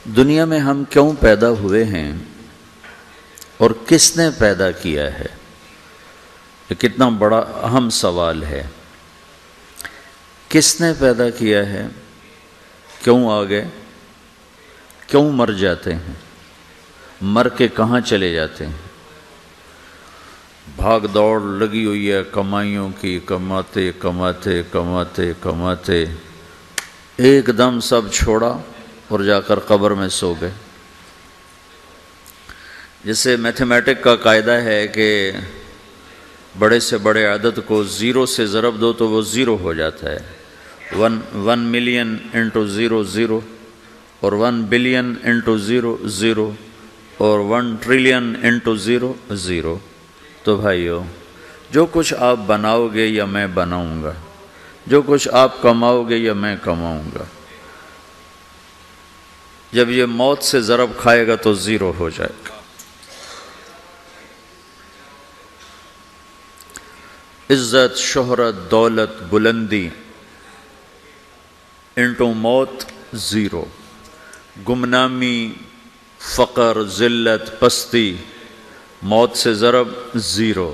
دنیا میں ہم کیوں پیدا ہوئے ہیں اور کس نے پیدا کیا ہے؟ یہ کتنا بڑا اہم سوال ہے۔ کس نے پیدا کیا ہے؟ کیوں آ گئے؟ کیوں مر جاتے ہیں؟ مر کے کہاں چلے جاتے ہیں؟ بھاگ دوڑ لگی ہوئی ہے کمائیوں کی، کماتے کماتے کماتے کماتے ایک دم سب چھوڑا اور جا کر قبر میں سو گئے۔ جیسے میتھمیٹک کا قاعدہ ہے کہ بڑے سے بڑے عدد کو 0 سے ضرب دو تو وہ 0 ہو جاتا ہے۔ 1 ملین انٹو 0 0، اور 1 بلین انٹو 0 0، اور 1 ٹریلین انٹو 0 0۔ تو بھائیو، جو کچھ آپ بناؤ گے یا میں بناؤں گا، جو کچھ آپ کماؤ گے یا میں کماؤں گا، جب یہ موت سے ضرب کھائے گا تو 0 ہو جائے گا۔ عزت، شہرت، دولت، بلندی انٹو موت 0، گمنامی، فقر، ذلت، پستی موت سے ضرب 0،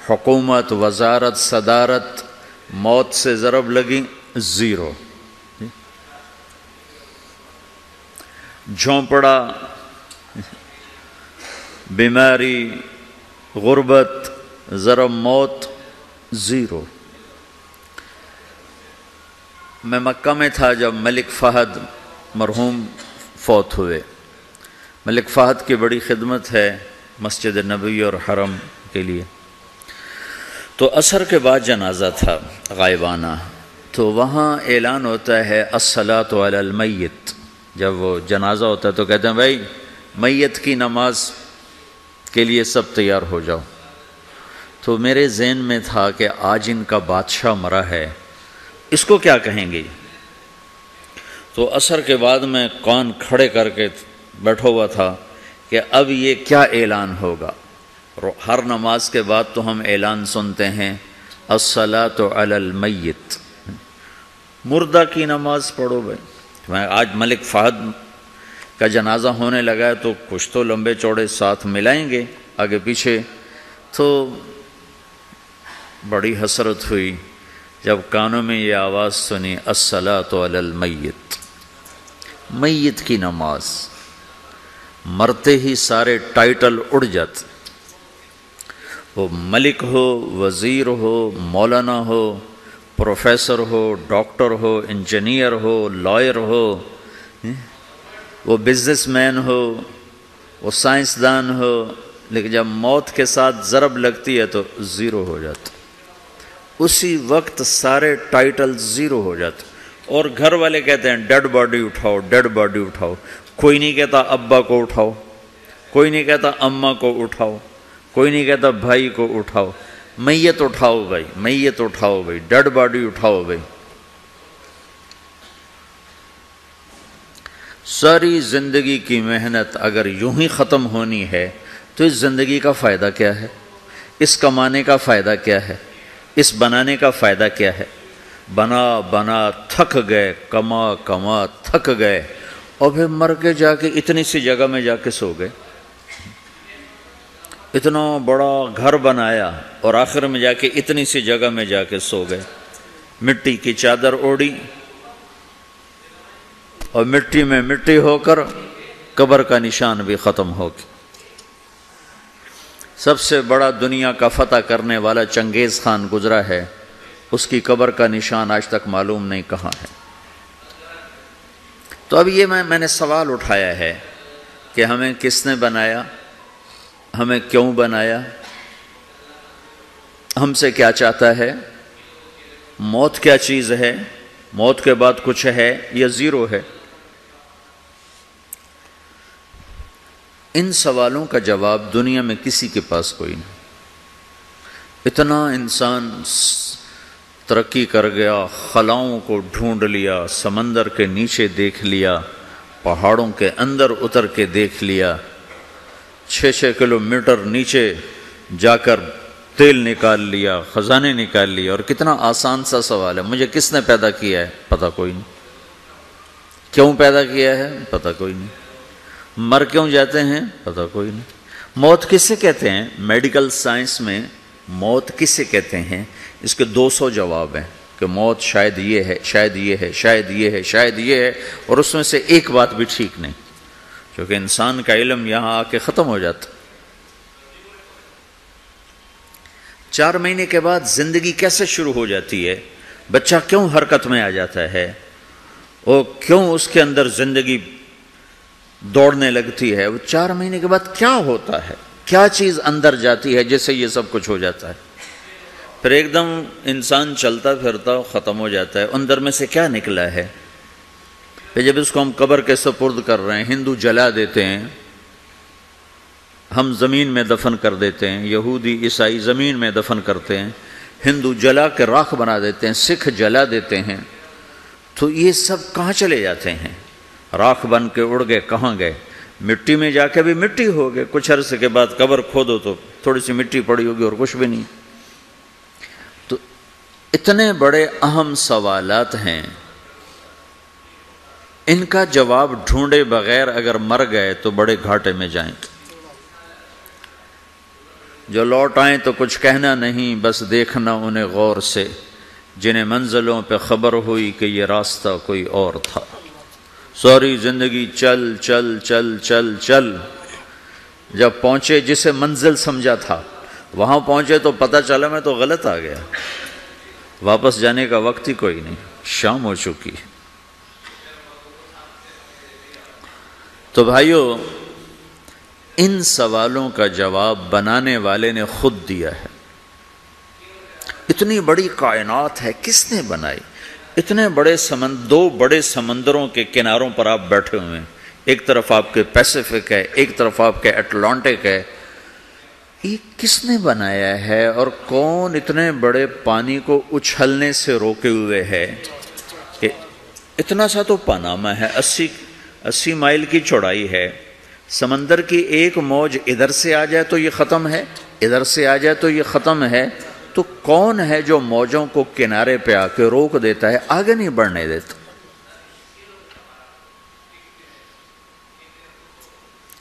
حکومت، وزارت، صدارت موت سے ضرب لگی 0، جھونپڑا، بیماری، غربت ضرب موت 0۔ میں مکہ میں تھا جب ملک فہد مرحوم فوت ہوئے۔ ملک فہد کی بڑی خدمت ہے مسجد نبوی اور حرم کے لیے۔ تو عصر کے بعد جنازہ تھا غائبانہ، تو وہاں اعلان ہوتا ہے الصلاۃ علی المیت۔ جب وہ جنازہ ہوتا ہے تو کہتے ہیں بھائی میت کی نماز کے لیے سب تیار ہو جاؤ۔ تو میرے ذہن میں تھا کہ آج ان کا بادشاہ مرا ہے، اس کو کیا کہیں گے؟ تو عصر کے بعد میں کان کھڑے کر کے بیٹھا ہوا تھا کہ اب یہ کیا اعلان ہوگا۔ ہر نماز کے بعد تو ہم اعلان سنتے ہیں الصلاۃ علی المیت، مردہ کی نماز پڑھو بھائی۔ میں آج ملک فہد کا جنازہ ہونے لگا ہے تو کچھ تو لمبے چوڑے ساتھ ملائیں گے آگے پیچھے۔ تو بڑی حسرت ہوئی جب کانوں میں یہ آواز سنی الصلاۃ علی المیت، میت کی نماز۔ مرتے ہی سارے ٹائٹل اڑ جاتے، وہ ملک ہو، وزیر ہو، مولانا ہو، پروفیسر ہو، ڈاکٹر ہو، انجینئر ہو، لائر ہو، وہ بزنس مین ہو، وہ سائنسدان ہو، لیکن جب موت کے ساتھ ضرب لگتی ہے تو 0 ہو جاتا۔ اسی وقت سارے ٹائٹل 0 ہو جاتے، اور گھر والے کہتے ہیں ڈیڈ باڈی اٹھاؤ، ڈیڈ باڈی اٹھاؤ۔ کوئی نہیں کہتا ابا کو اٹھاؤ، کوئی نہیں کہتا اماں کو اٹھاؤ، کوئی نہیں کہتا بھائی کو اٹھاؤ۔ میت اٹھاؤ بھائی، میت اٹھاؤ بھائی، ڈیڈ باڈی اٹھاؤ بھائی۔ ساری زندگی کی محنت اگر یوں ہی ختم ہونی ہے تو اس زندگی کا فائدہ کیا ہے؟ اس کمانے کا فائدہ کیا ہے؟ اس بنانے کا فائدہ کیا ہے؟ بنا بنا تھک گئے، کما کما تھک گئے، اور پھر مر کے جا کے اتنی سی جگہ میں جا کے سو گئے۔ اتنا بڑا گھر بنایا اور آخر میں جا کے اتنی سی جگہ میں جا کے سو گئے۔ مٹی کی چادر اوڑھی اور مٹی میں مٹی ہو کر قبر کا نشان بھی ختم ہو گیا۔ سب سے بڑا دنیا کا فتح کرنے والا چنگیز خان گزرا ہے، اس کی قبر کا نشان آج تک معلوم نہیں کہاں ہے۔ تو اب یہ میں نے سوال اٹھایا ہے کہ ہمیں کس نے بنایا، ہمیں کیوں بنایا، ہم سے کیا چاہتا ہے، موت کیا چیز ہے، موت کے بعد کچھ ہے یا 0 ہے؟ ان سوالوں کا جواب دنیا میں کسی کے پاس کوئی نہیں۔ اتنا انسان ترقی کر گیا، خلاؤں کو ڈھونڈ لیا، سمندر کے نیچے دیکھ لیا، پہاڑوں کے اندر اتر کے دیکھ لیا، 6 کلومیٹر نیچے جا کر تیل نکال لیا، خزانے نکال لیا۔ اور کتنا آسان سا سوال ہے، مجھے کس نے پیدا کیا ہے؟ پتہ کوئی نہیں۔ کیوں پیدا کیا ہے پتہ کوئی نہیں، مر کیوں جاتے ہیں پتہ کوئی نہیں۔ موت کسے کہتے ہیں؟ میڈیکل سائنس میں موت کسے کہتے ہیں اس کے 200 جواب ہیں کہ موت شاید یہ ہے، شاید یہ ہے، شاید یہ ہے، شاید یہ ہے، اور اس میں سے ایک بات بھی ٹھیک نہیں، کیونکہ انسان کا علم یہاں آ کے ختم ہو جاتا۔ 4 مہینے کے بعد زندگی کیسے شروع ہو جاتی ہے؟ بچہ کیوں حرکت میں آ جاتا ہے، اور کیوں اس کے اندر زندگی دوڑنے لگتی ہے؟ وہ 4 مہینے کے بعد کیا ہوتا ہے، کیا چیز اندر جاتی ہے جس سے یہ سب کچھ ہو جاتا ہے؟ پھر ایک دم انسان چلتا پھرتا ختم ہو جاتا ہے، اندر میں سے کیا نکلا ہے؟ پھر جب اس کو ہم قبر کے سپرد کر رہے ہیں، ہندو جلا دیتے ہیں، ہم زمین میں دفن کر دیتے ہیں، یہودی عیسائی زمین میں دفن کرتے ہیں، ہندو جلا کے راکھ بنا دیتے ہیں، سکھ جلا دیتے ہیں، تو یہ سب کہاں چلے جاتے ہیں؟ راکھ بن کے اڑ گئے، کہاں گئے؟ مٹی میں جا کے بھی مٹی ہو گئے، کچھ عرصے کے بعد قبر کھودو تو تھوڑی سی مٹی پڑی ہوگی اور کچھ بھی نہیں۔ تو اتنے بڑے اہم سوالات ہیں، ان کا جواب ڈھونڈے بغیر اگر مر گئے تو بڑے گھاٹے میں جائیں۔ جو لوٹ آئیں تو کچھ کہنا نہیں، بس دیکھنا انہیں غور سے، جنہیں منزلوں پہ خبر ہوئی کہ یہ راستہ کوئی اور تھا۔ ساری زندگی چل چل چل چل چل، جب پہنچے جسے منزل سمجھا تھا وہاں پہنچے تو پتہ چلا میں تو غلط آ گیا، واپس جانے کا وقت ہی کوئی نہیں، شام ہو چکی۔ تو بھائیو، ان سوالوں کا جواب بنانے والے نے خود دیا ہے۔ اتنی بڑی کائنات ہے، کس نے بنائی؟ اتنے بڑے دو بڑے سمندروں کے کناروں پر آپ بیٹھے ہوئے ہیں، ایک طرف آپ کے پیسیفک ہے، ایک طرف آپ کے اٹلانٹک ہے، یہ کس نے بنایا ہے؟ اور کون اتنے بڑے پانی کو اچھلنے سے روکے ہوئے ہے کہ اتنا سا تو پاناما ہے، 80 مائل کی چوڑائی ہے، سمندر کی ایک موج ادھر سے آ جائے تو یہ ختم ہے، ادھر سے آ جائے تو یہ ختم ہے، تو کون ہے جو موجوں کو کنارے پہ آ کے روک دیتا ہے، آگے نہیں بڑھنے دیتا؟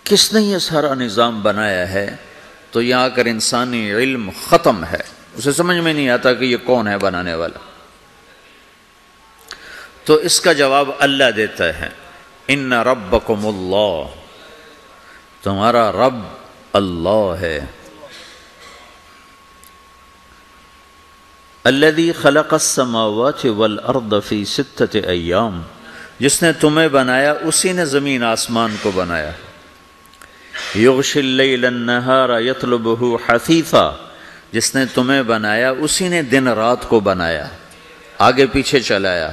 کس نے یہ سارا نظام بنایا ہے؟ تو یہاں کر انسانی علم ختم ہے، اسے سمجھ میں نہیں آتا کہ یہ کون ہے بنانے والا۔ تو اس کا جواب اللہ دیتا ہے، ان ربکم اللہ، تمہارا رب اللہ ہے، الذی خلق السماوات والارض فی 6 ایام، جس نے تمہیں بنایا اسی نے زمین آسمان کو بنایا، یغشی اللیل النہار یطلبہ حثیثا، جس نے تمہیں بنایا اسی نے دن رات کو بنایا، آگے پیچھے چلایا،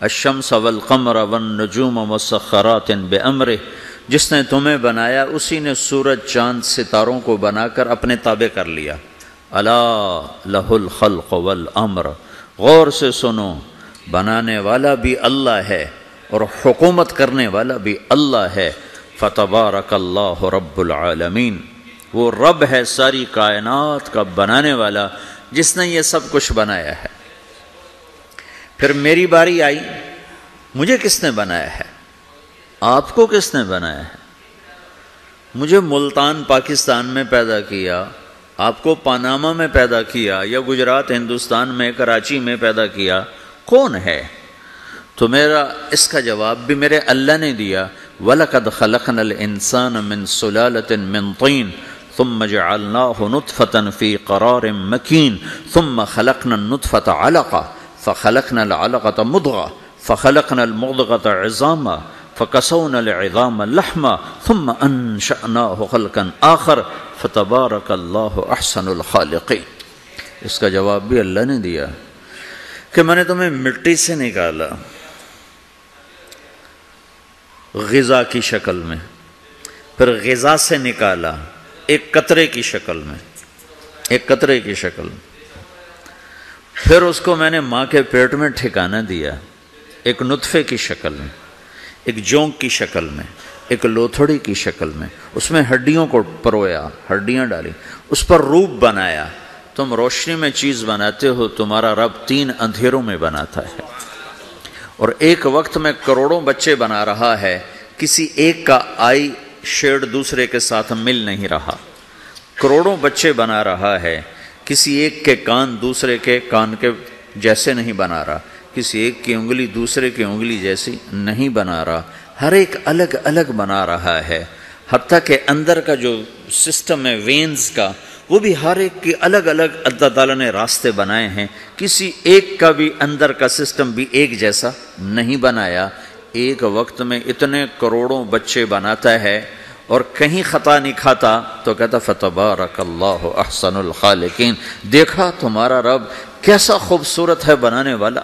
الشمس والقمر والنجوم مسخرات بامرہ، جس نے تمہیں بنایا اسی نے سورج چاند ستاروں کو بنا کر اپنے تابع کر لیا، الا لہ الخلق والامر، غور سے سنو، بنانے والا بھی اللہ ہے اور حکومت کرنے والا بھی اللہ ہے، فتبارک اللہ رب العالمین، وہ رب ہے ساری کائنات کا بنانے والا جس نے یہ سب کچھ بنایا ہے۔ پھر میری باری آئی، مجھے کس نے بنایا ہے؟ آپ کو کس نے بنایا ہے؟ مجھے ملتان پاکستان میں پیدا کیا، آپ کو پاناما میں پیدا کیا، یا گجرات ہندوستان میں کراچی میں پیدا کیا، کون ہے؟ تو میرا اس کا جواب بھی میرے اللہ نے دیا، وَلَقَدْ خَلَقْنَا الْإِنسَانَ مِنْ سُلَالَةٍ مِّن طِينٍ ثُمَّ جَعَلْنَاهُ نُطْفَةً فِي قَرَارٍ مَّكِينٍ ثُمَّ خَلَقْنَا النُّطْفَةَ عَلَقَةً فَخَلَقْنَا الْعَلَقَةَ مُضْغَةً فَخَلَقْنَا الْمُضْغَةَ عِظَامًا فَكَسَوْنَا الْعِظَامَ لَحْمًا ثُمَّ أَنشَأْنَاهُ خَلْقًا آخَرَ فَتَبَارَكَ اللَّهُ أَحْسَنُ الْخَالِقِينَ۔ اس کا جواب بھی اللہ نے دیا کہ میں نے تمہیں مٹی سے نکالا غذا کی شکل میں، پھر غذا سے نکالا ایک قطرے کی شکل میں، ایک قطرے کی شکل میں، پھر اس کو میں نے ماں کے پیٹ میں ٹھکانہ دیا ایک نطفے کی شکل میں، ایک جونک کی شکل میں، ایک لوتھڑی کی شکل میں، اس میں ہڈیوں کو پرویا، ہڈیاں ڈالی، اس پر روپ بنایا۔ تم روشنی میں چیز بناتے ہو، تمہارا رب 3 اندھیروں میں بناتا ہے، اور ایک وقت میں کروڑوں بچے بنا رہا ہے، کسی ایک کا آئی شیڈ دوسرے کے ساتھ مل نہیں رہا، کروڑوں بچے بنا رہا ہے، کسی ایک کے کان دوسرے کے کان کے جیسے نہیں بنا رہا، کسی ایک کی انگلی دوسرے کی انگلی جیسی نہیں بنا رہا، ہر ایک الگ الگ بنا رہا ہے، حتیٰ کہ اندر کا جو سسٹم ہے وینز کا، وہ بھی ہر ایک کی الگ الگ اللہ تعالیٰ نے راستے بنائے ہیں، کسی ایک کا بھی اندر کا سسٹم بھی ایک جیسا نہیں بنایا۔ ایک وقت میں اتنے کروڑوں بچے بناتا ہے اور کہیں خطا نہیں کھاتا تو کہتا فتبارک اللہ احسن الخالقین، دیکھا تمہارا رب کیسا خوبصورت ہے بنانے والا۔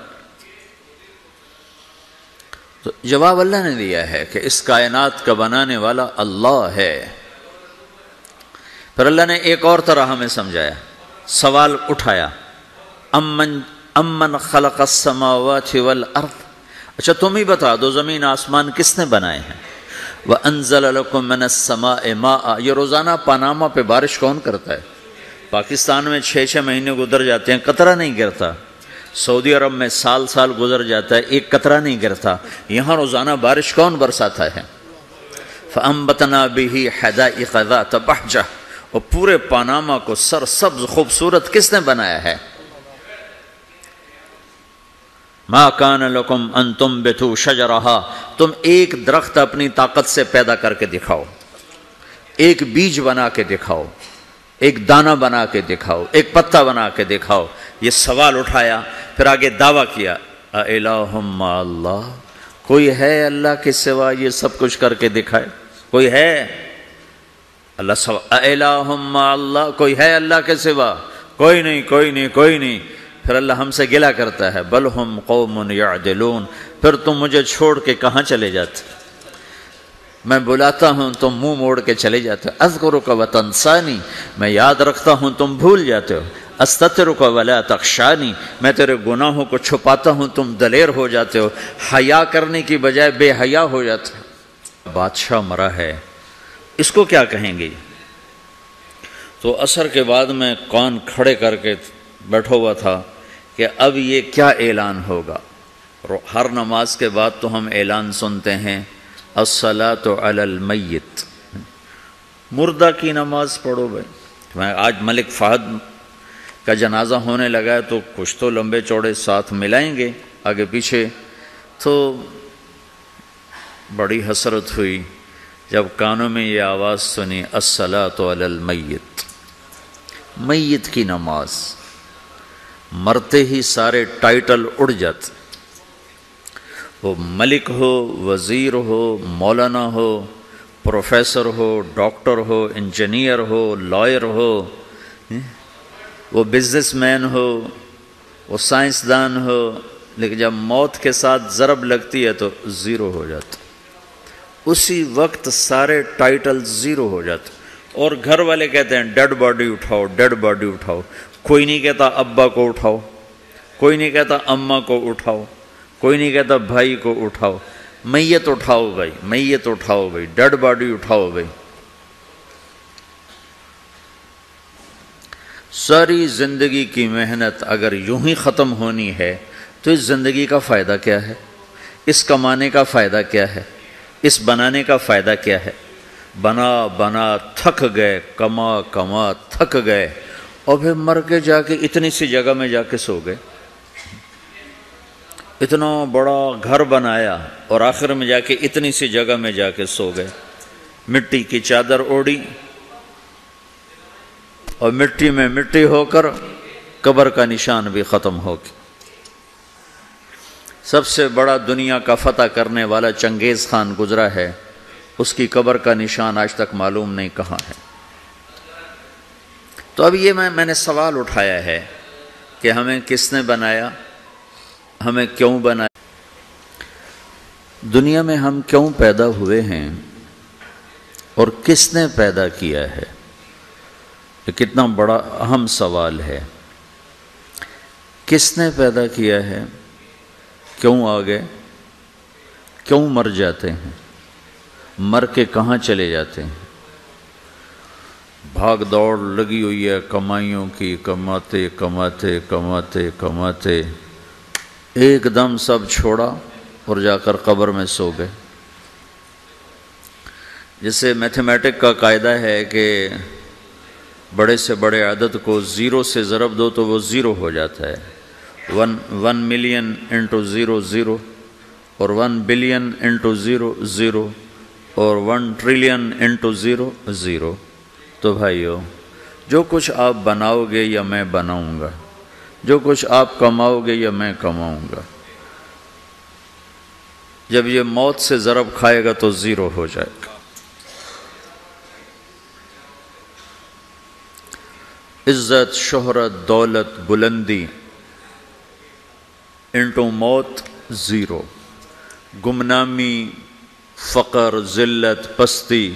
تو جواب اللہ نے دیا ہے کہ اس کائنات کا بنانے والا اللہ ہے۔ پھر اللہ نے ایک اور طرح ہمیں سمجھایا، سوال اٹھایا، امن خلق السماوات والارض، اچھا تم ہی بتا دو زمین آسمان کس نے بنائے ہیں؟ وَأَنزَلَ لَكُم مِّنَ السَّمَاءِ مَاءً، یہ روزانہ پاناما پہ بارش کون کرتا ہے؟ پاکستان میں 6 مہینے گزر جاتے ہیں، قطرہ نہیں گرتا، سعودی عرب میں سال گزر جاتا ہے، ایک قطرہ نہیں گرتا، یہاں روزانہ بارش کون برساتا ہے؟ فَأَنبَتْنَا بِهِ حَدَائِقَ ذَاتَ بَهْجَةٍ، اور پورے پاناما کو سرسبز خوبصورت کس نے بنایا ہے؟ مَا كَانَ لَكُمْ أَن تُنبِتُوا شَجَرَهَا، تم ایک درخت اپنی طاقت سے پیدا کر کے دکھاؤ، ایک بیج بنا کے دکھاؤ، ایک دانہ بنا کے دکھاؤ، ایک پتا بنا کے دکھاؤ۔ یہ سوال اٹھایا، پھر آگے دعویٰ کیا، اَإِلَٰهٌ مَّعَ اللَّهِ، کوئی ہے اللہ کے سوا یہ سب کچھ کر کے دکھائے؟ کوئی ہے؟ اللہ سوا اَإِلَٰهٌ مَّعَ اللَّهِ، کوئی ہے اللہ کے سوا؟ کوئی نہیں، کوئی نہیں، کوئی نہیں۔ پھر اللہ ہم سے گلہ کرتا ہے، بل ہم قوم یعدلون، پھر تم مجھے چھوڑ کے کہاں چلے جاتے؟ میں بلاتا ہوں تم منہ موڑ کے چلے جاتے ہو، اذکرک وتنسانی، میں یاد رکھتا ہوں تم بھول جاتے ہو، استترک ولا تخشانی، میں تیرے گناہوں کو چھپاتا ہوں تم دلیر ہو جاتے ہو، حیا کرنے کی بجائے بے حیا ہو جاتے ہو۔ بادشاہ مرا ہے، اس کو کیا کہیں گے؟ تو عصر کے بعد میں کان کھڑے کر کے بیٹھا ہوا تھا کہ اب یہ کیا اعلان ہوگا۔ ہر نماز کے بعد تو ہم اعلان سنتے ہیں، الصلاۃ علی المیت، مردہ کی نماز پڑھو بھائی۔ میں آج ملک فہد کا جنازہ ہونے لگا ہے تو کچھ تو لمبے چوڑے ساتھ ملائیں گے آگے پیچھے، تو بڑی حسرت ہوئی جب کانوں میں یہ آواز سنی، الصلاۃ علی المیت، میت کی نماز۔ مرتے ہی سارے ٹائٹل اڑ جاتے، وہ ملک ہو، وزیر ہو، مولانا ہو، پروفیسر ہو، ڈاکٹر ہو، انجینئر ہو، لائر ہو، وہ بزنس مین ہو، وہ سائنسدان ہو، لیکن جب موت کے ساتھ ضرب لگتی ہے تو زیرو ہو جاتا، اسی وقت سارے ٹائٹل زیرو ہو جاتے۔ اور گھر والے کہتے ہیں ڈیڈ باڈی اٹھاؤ، ڈیڈ باڈی اٹھاؤ، کوئی نہیں کہتا ابا کو اٹھاؤ، کوئی نہیں کہتا اماں کو اٹھاؤ، کوئی نہیں کہتا بھائی کو اٹھاؤ، میت اٹھاؤ بھائی، میت اٹھاؤ بھائی، ڈیڈ باڈی اٹھاؤ بھائی۔ ساری زندگی کی محنت اگر یوں ہی ختم ہونی ہے تو اس زندگی کا فائدہ کیا ہے؟ اس کمانے کا فائدہ کیا ہے؟ اس بنانے کا فائدہ کیا ہے؟ بنا بنا تھک گئے، کما کما تھک گئے، اور پھر مر کے جا کے اتنی سی جگہ میں جا کے سو گئے۔ اتنا بڑا گھر بنایا اور آخر میں جا کے اتنی سی جگہ میں جا کے سو گئے، مٹی کی چادر اوڑھی اور مٹی میں مٹی ہو کر قبر کا نشان بھی ختم ہو گیا۔ سب سے بڑا دنیا کا فتح کرنے والا چنگیز خان گزرا ہے، اس کی قبر کا نشان آج تک معلوم نہیں کہاں ہے۔ تو اب یہ میں نے سوال اٹھایا ہے کہ ہمیں کس نے بنایا، ہمیں کیوں بنایا، دنیا میں ہم کیوں پیدا ہوئے ہیں اور کس نے پیدا کیا ہے؟ یہ کتنا بڑا اہم سوال ہے۔ کس نے پیدا کیا ہے؟ کیوں آ گئے؟ کیوں مر جاتے ہیں؟ مر کے کہاں چلے جاتے ہیں؟ بھاگ دوڑ لگی ہوئی ہے کمائیوں کی، کماتے کماتے کماتے کماتے ایک دم سب چھوڑا اور جا کر قبر میں سو گئے۔ جیسے میتھمیٹک کا قاعدہ ہے کہ بڑے سے بڑے عدد کو 0 سے ضرب دو تو وہ 0 ہو جاتا ہے، 1 ملین انٹو 0 0، اور 1 بلین انٹو 0 0، اور 1 ٹریلین انٹو 0 0۔ تو بھائیو، جو کچھ آپ بناؤ گے یا میں بناؤں گا، جو کچھ آپ کماؤ گے یا میں کماؤں گا، جب یہ موت سے ضرب کھائے گا تو 0 ہو جائے گا۔ عزت، شہرت، دولت، بلندی انٹو موت 0، گمنامی، فقر، ذلت، پستی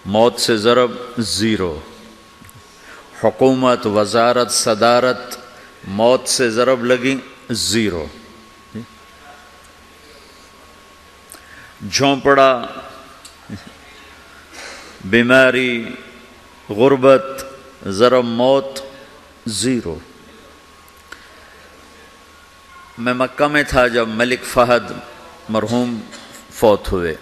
موت سے ضرب 0، حکومت، وزارت، صدارت موت سے ضرب لگی 0، جھونپڑا، بیماری، غربت ضرب موت 0۔ میں مکہ میں تھا جب ملک فہد مرحوم فوت ہوئے۔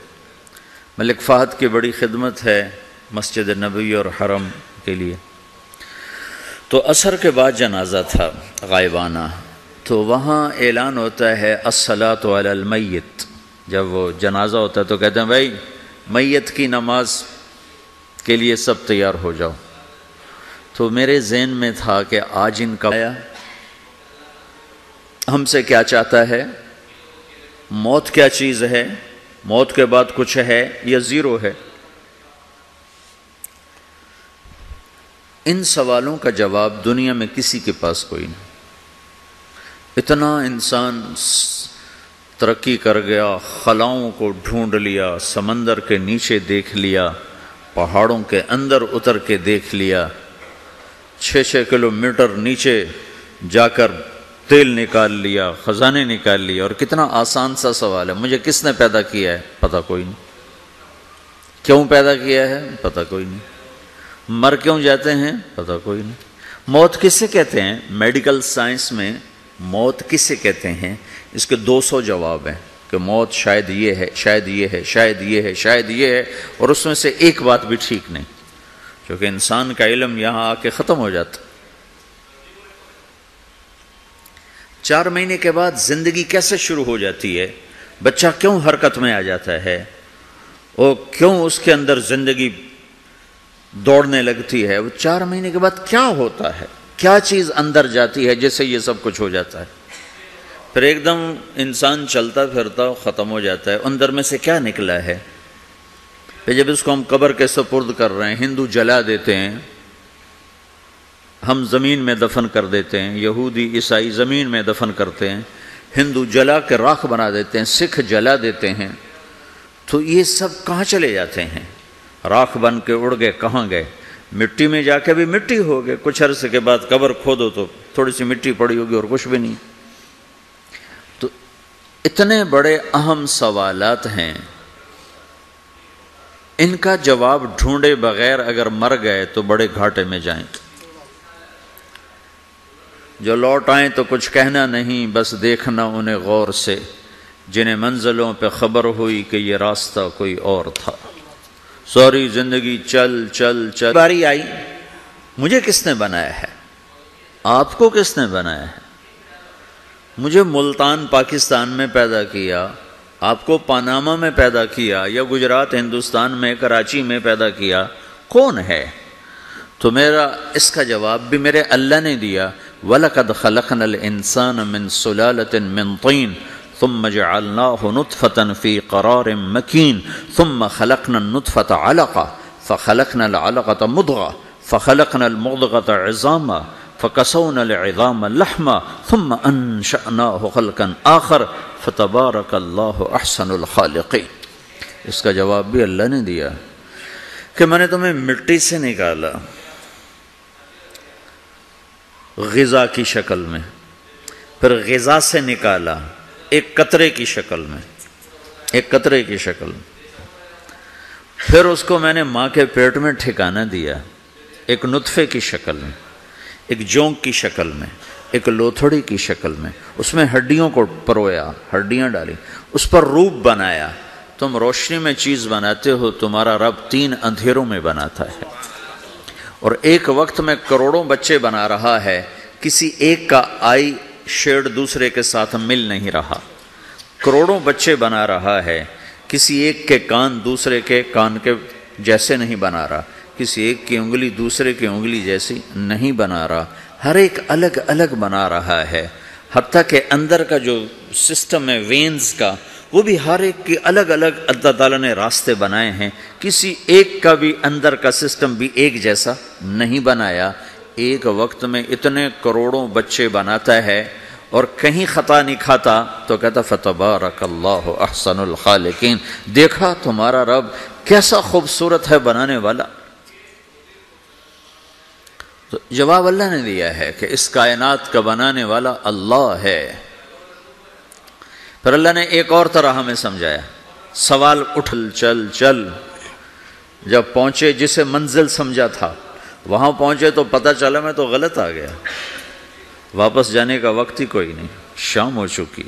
ملک فہد کی بڑی خدمت ہے مسجد نبوی اور حرم کے لیے۔ تو عصر کے بعد جنازہ تھا غائبانہ، تو وہاں اعلان ہوتا ہے الصلاۃ علی المیت۔ جب وہ جنازہ ہوتا ہے تو کہتے ہیں بھائی میت کی نماز کے لیے سب تیار ہو جاؤ۔ تو میرے ذہن میں تھا کہ آج ان کا آیا ہم سے کیا چاہتا ہے، موت کیا چیز ہے، موت کے بعد کچھ ہے یا 0 ہے۔ ان سوالوں کا جواب دنیا میں کسی کے پاس کوئی نہیں۔ اتنا انسان ترقی کر گیا، خلاؤں کو ڈھونڈ لیا، سمندر کے نیچے دیکھ لیا، پہاڑوں کے اندر اتر کے دیکھ لیا، 6 کلومیٹر نیچے جا کر تیل نکال لیا، خزانے نکال لیا۔ اور کتنا آسان سا سوال ہے، مجھے کس نے پیدا کیا ہے، پتہ کوئی نہیں، کیوں پیدا کیا ہے، پتہ کوئی نہیں، مر کیوں جاتے ہیں، پتہ کوئی نہیں۔ موت کسے کہتے ہیں، میڈیکل سائنس میں موت کسے کہتے ہیں، اس کے 200 جواب ہیں کہ موت شاید یہ ہے، شاید یہ ہے، شاید یہ ہے، شاید یہ ہے، اور اس میں سے ایک بات بھی ٹھیک نہیں، کیونکہ انسان کا علم یہاں آ کے ختم ہو جاتا۔ 4 مہینے کے بعد زندگی کیسے شروع ہو جاتی ہے، بچہ کیوں حرکت میں آ جاتا ہے، اور کیوں اس کے اندر زندگی دوڑنے لگتی ہے، وہ 4 مہینے کے بعد کیا ہوتا ہے، کیا چیز اندر جاتی ہے جس سے یہ سب کچھ ہو جاتا ہے۔ پھر ایک دم انسان چلتا پھرتا ختم ہو جاتا ہے، اندر میں سے کیا نکلا ہے۔ پھر جب اس کو ہم قبر کے سپرد کر رہے ہیں، ہندو جلا دیتے ہیں، ہم زمین میں دفن کر دیتے ہیں، یہودی عیسائی زمین میں دفن کرتے ہیں، ہندو جلا کے راکھ بنا دیتے ہیں، سکھ جلا دیتے ہیں، تو یہ سب کہاں چلے جاتے ہیں، راکھ بن کے اڑ گئے، کہاں گئے، مٹی میں جا کے بھی مٹی ہو گئے، کچھ عرصے کے بعد قبر کھودو تو تھوڑی سی مٹی پڑی ہوگی اور کچھ بھی نہیں۔ تو اتنے بڑے اہم سوالات ہیں، ان کا جواب ڈھونڈے بغیر اگر مر گئے تو بڑے گھاٹے میں جائیں گے۔ جو لوٹ آئیں تو کچھ کہنا نہیں، بس دیکھنا انہیں غور سے، جنہیں منزلوں پہ خبر ہوئی کہ یہ راستہ کوئی اور تھا۔ ساری زندگی چل چل چل، باری آئی، مجھے کس نے بنایا ہے، آپ کو کس نے بنایا ہے، مجھے ملتان پاکستان میں پیدا کیا، آپ کو پاناما میں پیدا کیا، یا گجرات ہندوستان میں کراچی میں پیدا کیا، کون ہے؟ تو میرا اس کا جواب بھی میرے اللہ نے دیا، وَلَقَدْ خَلَقْنَا الْإِنسَانَ مِنْ سُلَالَةٍ مِنْ طِينٍ ثُمَّ جَعَلْنَاهُ نُطْفَةً فِي قَرَارٍ مَكِينٍ ثُمَّ خَلَقْنَا النُّطْفَةَ عَلَقَةً فَخَلَقْنَا الْعَلَقَةَ مُضْغَةً فَخَلَقْنَا الْمُضْغَةَ عِظَامًا فَكَسَوْنَا الْعِظَامَ لَحْمًا ثُمَّ أَنشَأْنَاهُ خَلْقًا آخَرَ فَتَبَارَكَ اللَّهُ أَحْسَنُ الْخَالِقِينَ۔ اس کا جواب بھی اللہ نے دیا کہ میں نے تمہیں مٹی سے نکالا غذا کی شکل میں، پھر غذا سے نکالا ایک قطرے کی شکل میں، ایک قطرے کی شکل میں، پھر اس کو میں نے ماں کے پیٹ میں ٹھکانہ دیا ایک نطفے کی شکل میں، ایک جونک کی شکل میں، ایک لوتھڑی کی شکل میں، اس میں ہڈیوں کو پرویا، ہڈیاں ڈالی، اس پر روپ بنایا۔ تم روشنی میں چیز بناتے ہو، تمہارا رب 3 اندھیروں میں بناتا ہے، اور ایک وقت میں کروڑوں بچے بنا رہا ہے، کسی ایک کا آئی شیڈ دوسرے کے ساتھ مل نہیں رہا، کروڑوں بچے بنا رہا ہے، کسی ایک کے کان دوسرے کے کان کے جیسے نہیں بنا رہا، کسی ایک کی انگلی دوسرے کی انگلی جیسی نہیں بنا رہا، ہر ایک الگ الگ بنا رہا ہے، حتیٰ کہ اندر کا جو سسٹم ہے وینز کا، وہ بھی ہر ایک کی الگ الگ اللہ تعالیٰ نے راستے بنائے ہیں، کسی ایک کا بھی اندر کا سسٹم بھی ایک جیسا نہیں بنایا۔ ایک وقت میں اتنے کروڑوں بچے بناتا ہے اور کہیں خطا نہیں کھاتا، تو کہتا فتبارک اللہ احسن الخالقین، دیکھا تمہارا رب کیسا خوبصورت ہے بنانے والا۔ تو جواب اللہ نے دیا ہے کہ اس کائنات کا بنانے والا اللہ ہے۔ پھر اللہ نے ایک اور طرح ہمیں سمجھایا، سوال اٹھل چل چل، جب پہنچے جسے منزل سمجھا تھا وہاں پہنچے تو پتہ چلا میں تو غلط آ گیا، واپس جانے کا وقت ہی کوئی نہیں، شام ہو چکی۔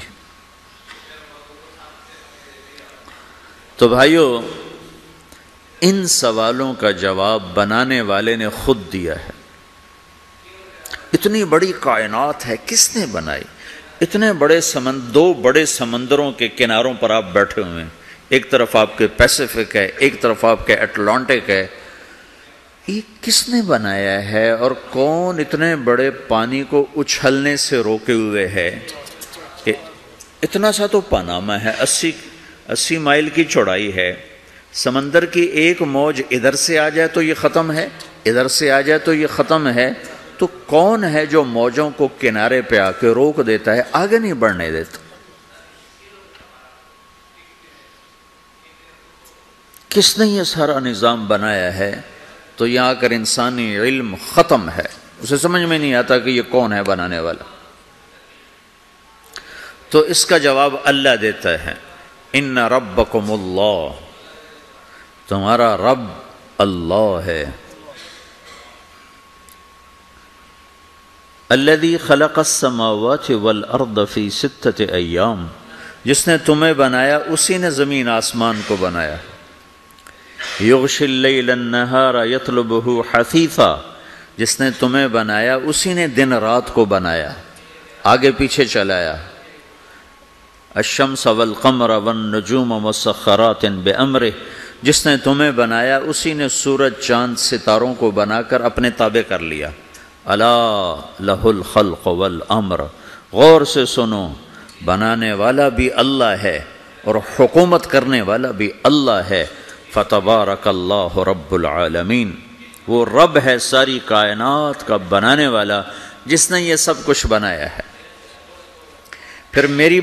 تو بھائیو، ان سوالوں کا جواب بنانے والے نے خود دیا ہے۔ اتنی بڑی کائنات ہے، کس نے بنائی؟ اتنے بڑے دو بڑے سمندروں کے کناروں پر آپ بیٹھے ہوئے ہیں، ایک طرف آپ کے پیسیفک ہے، ایک طرف آپ کے اٹلانٹک ہے، یہ کس نے بنایا ہے؟ اور کون اتنے بڑے پانی کو اچھلنے سے روکے ہوئے ہے؟ کہ اتنا سا تو پاناما ہے، 80 مائل کی چوڑائی ہے، سمندر کی ایک موج ادھر سے آ جائے تو یہ ختم ہے، ادھر سے آ جائے تو یہ ختم ہے، تو کون ہے جو موجوں کو کنارے پہ آ کے روک دیتا ہے، آگے نہیں بڑھنے دیتا؟ کس نے یہ سارا نظام بنایا ہے؟ تو یہاں کر انسانی علم ختم ہے، اسے سمجھ میں نہیں آتا کہ یہ کون ہے بنانے والا۔ تو اس کا جواب اللہ دیتا ہے، ان ربکم اللہ، تمہارا رب اللہ ہے، الذی خلق السماوات والارض فی 6 ایام، جس نے تمہیں بنایا اسی نے زمین آسمان کو بنایا، یغشی اللیل النہار یطلبہ حثیثا، جس نے تمہیں بنایا اسی نے دن رات کو بنایا، آگے پیچھے چلایا، الشمس والقمر والنجوم مسخرات بامرہ، جس نے تمہیں بنایا اسی نے سورج چاند ستاروں کو بنا کر اپنے تابع کر لیا، الا لہ الخلق والامر، غور سے سنو، بنانے والا بھی اللہ ہے اور حکومت کرنے والا بھی اللہ ہے، فتبارک اللہ رب العالمین، وہ رب ہے ساری کائنات کا بنانے والا، جس نے یہ سب کچھ بنایا ہے۔ پھر میری